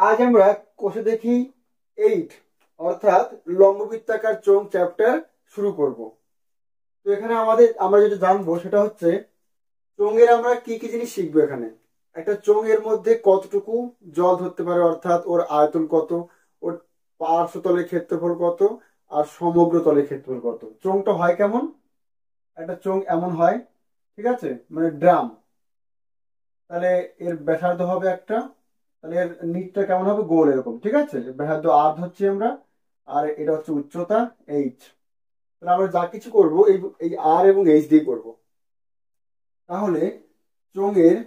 আজ আমরা কোষে দেখি 8 অর্থাৎ লম্ববৃত্তাকার চোঙ চ্যাপ্টার শুরু করব। তো এখানে আমরা যেটা জানবো সেটা হচ্ছে চোঙের আমরা কি কি জিনিস শিখবো। এখানে একটা চোঙের মধ্যে কতটুকু জল ধরতে পারে, অর্থাৎ ওর আয়তন কত, ওর পার্শ্বতলের ক্ষেত্রফল কত, আর সমগ্র তলের ক্ষেত্রফল কত। চোঙটা হয় কেমন, একটা চোঙ এমন হয়, ঠিক আছে, মানে ড্রাম। তাহলে এর ব্যাসার্ধ হবে একটা, তাহলে এর নিচটা কেমন হবে, গোল এরকম, ঠিক আছে। ব্যাসার্ধ আর ধরছি আমরা, আর এটা হচ্ছে উচ্চতা এইচ। তাহলে আমরা যা কিছু করবো এই এই আর এবং এইচ দিয়ে করব। তাহলে চোঙের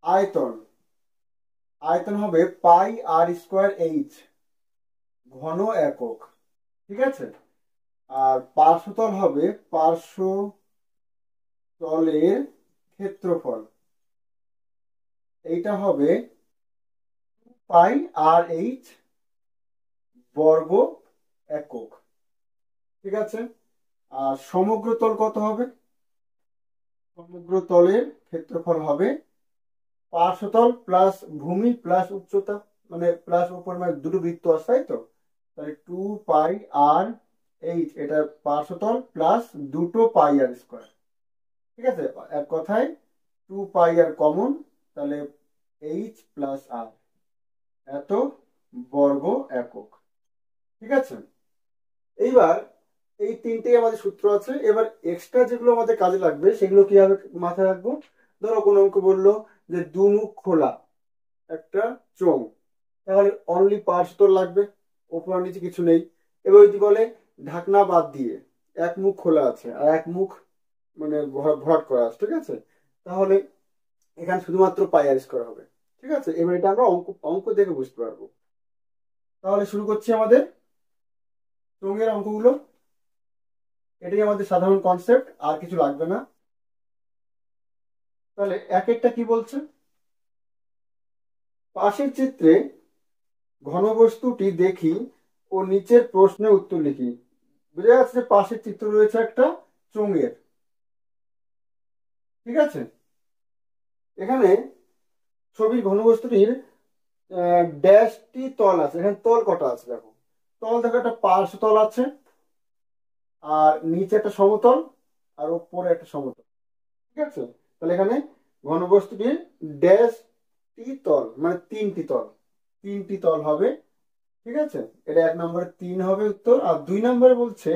আয়তন আয়তন হবে পাই আর স্কোয়ার এইচ, ঘন একক, ঠিক আছে। আর পার্শ্বতল হবে পার্শ্বতলের ক্ষেত্রফল, এইটা হবে পাই আর এইচ বর্গ একক, ঠিক আছে। আর সমগ্র তল কত হবে, সমগ্র তলের ক্ষেত্রফল হবে পার্শ্বতল প্লাস ভূমি প্লাস উচ্চতা, মানে প্লাস উপর, মানে দুটো বৃত্ত আছে, তাই তো। তাহলে 2 পাই আর এইচ, এটা পার্শ্বতল প্লাস দুটো পাই আর স্কোয়ার, ঠিক আছে। এক কথায় 2 পাই আর কমন, তাহলে এইচ প্লাস আর, এত বর্গ একক, ঠিক আছে। এইবার এই তিনটেই আমাদের সূত্র আছে। এবার এক্সট্রা যেগুলো আমাদের কাজে লাগবে সেগুলো কিভাবে মাথায় রাখবো। ধরো কোনো অঙ্ক বললো যে দুমুখ খোলা একটা চোঙ, তাহলে অনলি পার্শ্বতল লাগবে, ওপর নিচে কিছু নেই। এবার যদি বলে ঢাকনা বাদ দিয়ে এক মুখ খোলা আছে আর এক মুখ মানে ভরাট করা আছে, ঠিক আছে, তাহলে এখানে শুধুমাত্র পাই আর স্কয়ার হবে, ঠিক আছে। এবার এটা আমরা অঙ্ক অঙ্ক দেখে বুঝতে পারবো। তাহলে শুরু করছি আমাদের চোঙের অঙ্কগুলো। এটাই আমাদের সাধারণ কনসেপ্ট, আর কিছু লাগবে না। তাহলে এক একটা কি বলছে, পাশের চিত্রে ঘনবস্তুটি দেখি ও নিচের প্রশ্নে উত্তর লিখি। বুঝা যাচ্ছে পাশের চিত্র রয়েছে একটা চোঙের, ঠিক আছে। এখানে ছবির ঘনবস্তুটির ড্যাশটি তল আছে, এখানে তল কটা আছে দেখো। তল দেখো, একটা পার্শ্বতল আছে, আর নিচে একটা সমতল, আর উপরে একটা সমতল, ঠিক আছে। তাহলে এখানে ঘনবস্তুটির ড্যাশটি তল মানে তিনটি তল হবে, ঠিক আছে। এটা 1 নম্বরে 3 হবে উত্তর। আর 2 নম্বরে বলছে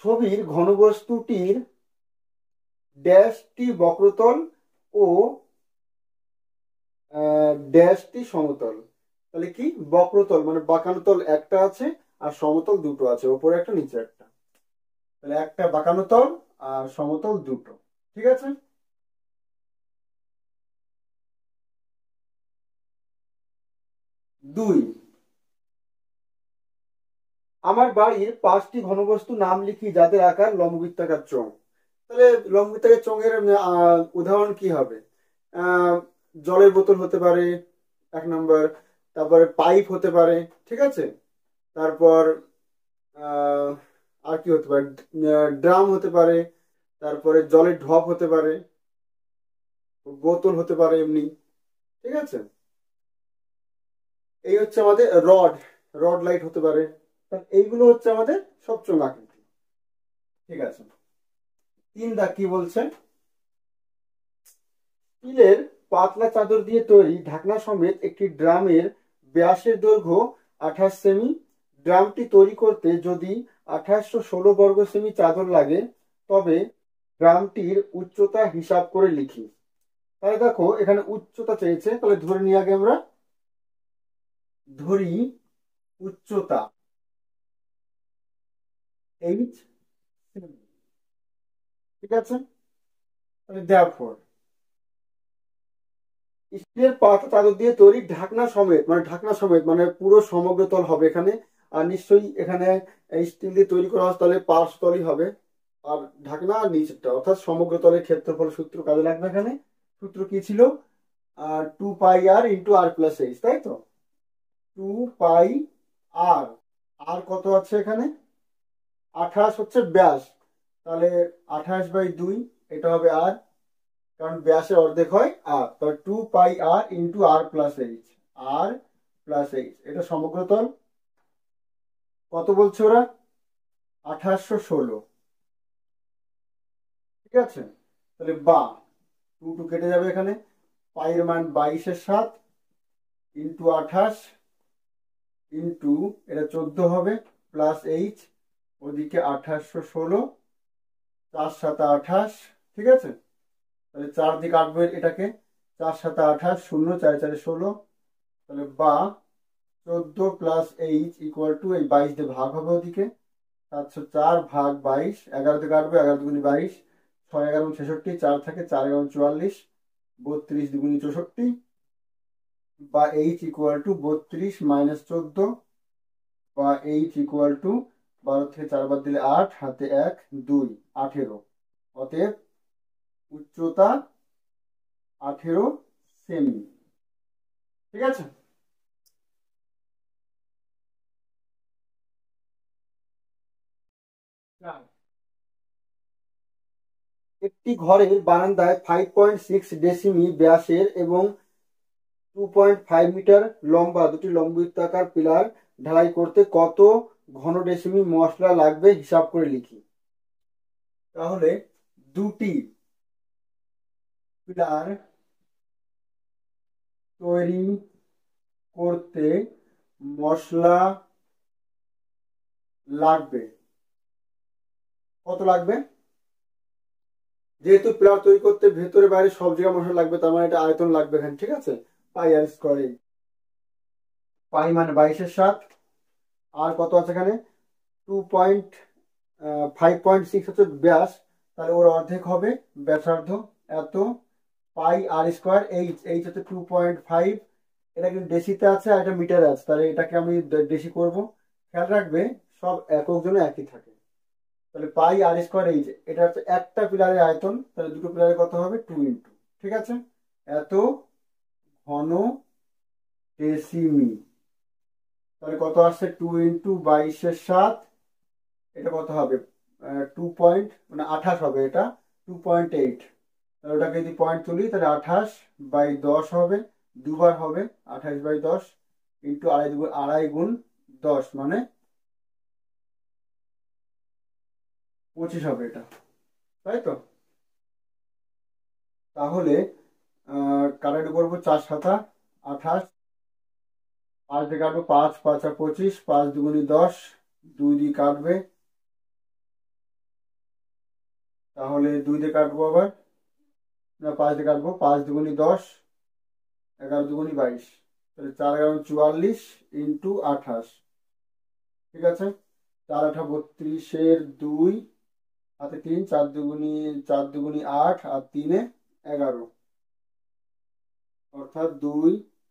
ছবির ঘনবস্তুটির ড্যাশটি বক্রতল ও ড্যাশটি সমতল। তাহলে কি, বক্রতল মানে বাঁকানো তল একটা আছে, আর সমতল দুটো আছে, ওপরে একটা নিচে একটা। তাহলে একটা বাঁকানো তল আর সমতল দুটো, ঠিক আছে। 2, আমার বাড়ির 5টি ঘনবস্তু নাম লিখি যাদের আকার লম্ববৃত্তাকার চোঙ। তাহলে লম্ববৃত্তাকার চোঙের উদাহরণ কি হবে, আহ জলের বোতল হতে পারে 1 নম্বর, তারপরে পাইপ হতে পারে, ঠিক আছে। তারপর আহ আর কি হতে পারে, ড্রাম হতে পারে, তারপরে জলের ঢপ হতে পারে, বোতল হতে পারে এমনি, ঠিক আছে। এই হচ্ছে আমাদের রড, রড লাইট হতে পারে। এইগুলো হচ্ছে আমাদের সব চোঙ আকৃতি, ঠিক আছে। 3 দাগ কি বলছে, স্টিলের পাতলা চাদর দিয়ে তৈরি ঢাকনা সমেত একটি ড্রামের ব্যাসের দৈর্ঘ্য 28 সেমি। ড্রামটি তৈরি করতে যদি 2816 বর্গ সেমি চাদর লাগে, তবে ড্রামটির উচ্চতা হিসাব করে লিখি। তাহলে দেখো এখানে উচ্চতা চেয়েছে, তাহলে ধরে নিয়ে আগে আমরা ধরি উচ্চতা এইচ, ঠিক আছে। তাহলে therefore স্টিলের পাতলা চাদর দিয়ে তৈরি ঢাকনা সমেত মানে পুরো সমগ্র তল হবে এখানে। আর নিশ্চয়ই এখানে স্টিল দিয়ে তৈরি করা হয়, তাহলে পার্শ্বতলই হবে। আর ঢাকনা আর নিচেরটা, অর্থাৎ সমগ্র তলের ক্ষেত্রফল সূত্র কাজে লাগবে এখানে। সূত্র কি ছিল, 2 পাই আর ইন্টু আর প্লাস এইচ, তাই তো। 2 পাই আর, আর কত আছে এখানে, 28 হচ্ছে ব্যাস, তাহলে 28/2, এটা হবে আর। কারণ ব্যাসের অর্ধেক হয় আর, তাহলে 2πr ইন্টু আর প্লাস এইচ, আর প্লাস এইচ, এটা সমগ্রতল কত বলছে ওরা? 1816। ঠিক আছে, তাহলে বা 2 কেটে যাবে এখানে, পাইয়ের মান 22/7 ইন্টু 28 ইন্টু এটা 14 হবে, প্লাস এইচ, ওদিকে 1816, 4 7 28। ঠিক আছে, তাহলে 4 দিয়ে কাটবে এটাকে, 4 7 28, 0 4 4 16, তাহলে বা 14 প্লাস এইচ ইকুয়াল টু এই 22 দিয়ে ভাগ হবে ওদিকে, 704 ভাগ 22, 11 দিয়ে কাটবে, 11 দুগুনি 22, 6 11 66, 4 থাকে, 4 11 44, 32 দুগুনি 64, বা এইচ ইকুয়াল টু 32 মাইনাস 14, বা এইচ ইকুয়াল টু 12 থেকে 4 বাদ দিলে 8, হাতে 1 2, 18। অতএব উচ্চতা 18 সেমি। ঠিক আছে, একটি ঘরের বারান্দায় 5.6 ডেসিমি ব্যাসের এবং 2.5 মিটার লম্বা দুটি লম্ববৃত্তাকার পিলার ঢালাই করতে কত ঘন ডেসিমি মশলা লাগবে হিসাব করে লিখি। তাহলে দুটি পিলার তৈরি করতে মশলা লাগবে কত লাগবে? যেহেতু পিলার তৈরি করতে ভেতরে বাইরে সব জায়গায় মশলা লাগবে, তার মানে এটা আয়তন লাগবে এখানে। ঠিক আছে, পাই আর স্কোয়ারে, পাই মানে 22/7, আর কত আছে এখানে 5.6 হচ্ছে ব্যাস, তাহলে ওর অর্ধেক হবে ব্যাসার্ধ এত, পাই আর স্কোয়ার, এইচ, এইচ হচ্ছে 2.5, এটা কিন্তু ডেসিতে আছে আর এটা মিটারে আছে, তাহলে এটাকে আমি ডেসি করব। খেয়াল রাখবে সব একক জন্য একই থাকে। তাহলে পাই আর স্কোয়ার এইচ, এটা হচ্ছে একটা পিলারের আয়তন, তাহলে দুটো পিলারে কত হবে 2 ইন্টু, ঠিক আছে, এত ঘন ডেসিমি। তাহলে কত আসছে 2 ইন্টু 22/7, এটা কত হবে 28 হবে, এটা 2.8। তাহলে ওটাকে যদি পয়েন্ট তুলি তাহলে 28/10 হবে, দুবার হবে 28/10 ইন্টু আড়াই গুণ 10 মানে 25 হবে এটা, তাই তো? তাহলে কাটাকাটি করবো, 4 7 28, 5 দিয়ে কাটবো, 5 5 25, 5 দুগুনি 10, 2 দিয়ে কাটবে, তাহলে 2 দিয়ে কাটবো আবার, না 5 দিয়ে কাটবো, 5 দুগুনি 10, 11 দুগুনি 22, তাহলে 4 11 44 ইন্টু 28। ঠিক আছে, 4 8 32, 2 হাতে 3, 4 দুগুনি 8 আর 3 11, অর্থাৎ 2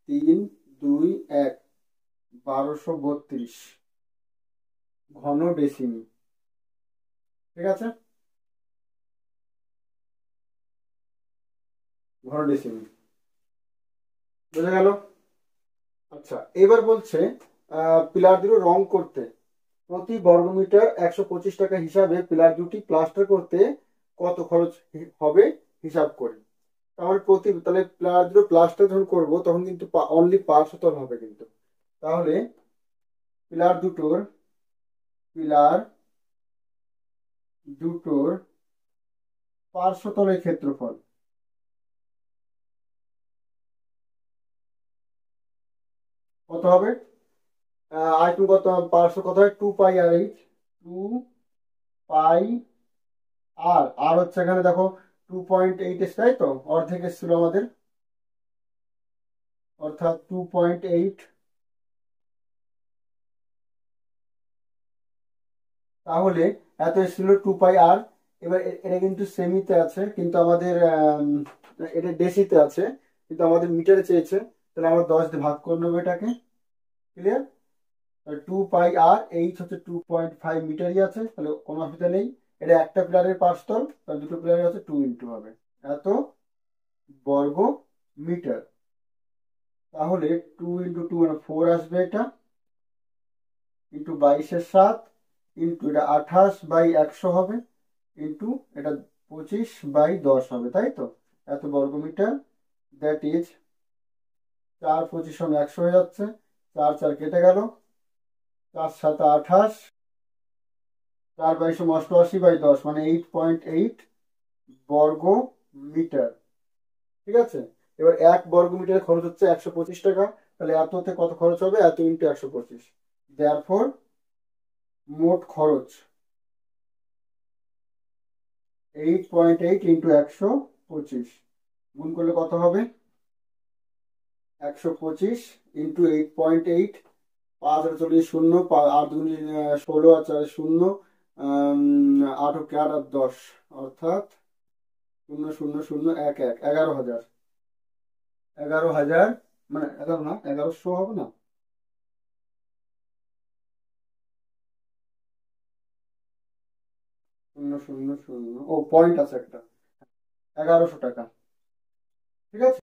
3 2 1, 1232 ঘন ডেসিমি। ঠিক আছে, ঘন ডেসিমি বোঝা গেল? আচ্ছা, এবার বলছে পিলার দুটো রং করতে প্রতি বর্গমিটার 125 টাকা হিসাবে পিলার দুটি প্লাস্টার করতে কত খরচ হবে হিসাব করি। তাহলে তাহলে পিলার দুটো প্লাস্টার যখন করবো তখন কিন্তু অনলি পার্শ্বতল হবে কিন্তু। তাহলে পিলার দুটোর পার্শ্বতলের ক্ষেত্রফল কত হবে? আর টু কত, পার্শ্ব কত হয় 2πr/h, 2π, আর হচ্ছে এখানে দেখো 2.8 এসছে, তাই তো? অর্ধেক এসেছিল আমাদের, অর্থাৎ 2.8, তাহলে এত এসেছিল 2πr। এবার এটা কিন্তু সেমিতে আছে, কিন্তু আমাদের এটা ডেসিতে আছে, কিন্তু আমাদের মিটারে চেয়েছে, তাহলে আমরা 10 দিয়ে ভাগ করে নেবো এটাকে। ক্লিয়ার? 2πr/h হচ্ছে 2.5 মিটারই আছে, তাহলে কোনো অসুবিধা নেই। এটা একটা পিলারের পাঁচতল, তাহলে দুটো পিলারের হচ্ছে 2 ইন্টু হবে এত বর্গ মিটার। তাহলে 2 ইন্টু 2 মানে 4 আসবে, এটা ইন্টু 22/7 ইন্টু এটা 28/100 হবে, ইন্টু এটা 25/10 হবে, তাই তো? এত বর্গমিটার, দ্যাট ইজ 4 25 100 হয়ে যাচ্ছে, 4 4 কেটে গেল, 4 7 28, 4 22 88/10 মানে 8.8 বর্গ মিটার। ঠিক আছে, এবার 1 বর্গ মিটার খরচ হচ্ছে 125 টাকা, তাহলে এততে কত খরচ হবে, এত ইন্টু 125, দেয়ারফর মোট খরচ 8.8 ইন্টু 125, গুণ করলে কত হবে, 125 ইন্টু 8.8, 5 আর 40 শূন্য, 8 দুগুণে 16 আর 4 শূন্য, 8 ও 4 আর 10, অর্থাৎ 0 0 0 1 1, 11,000, 11,000 মানে 11 না, 1100 হবে না, 0 0 0, ও পয়েন্ট আছে একটা, 1100 টাকা। ঠিক আছে।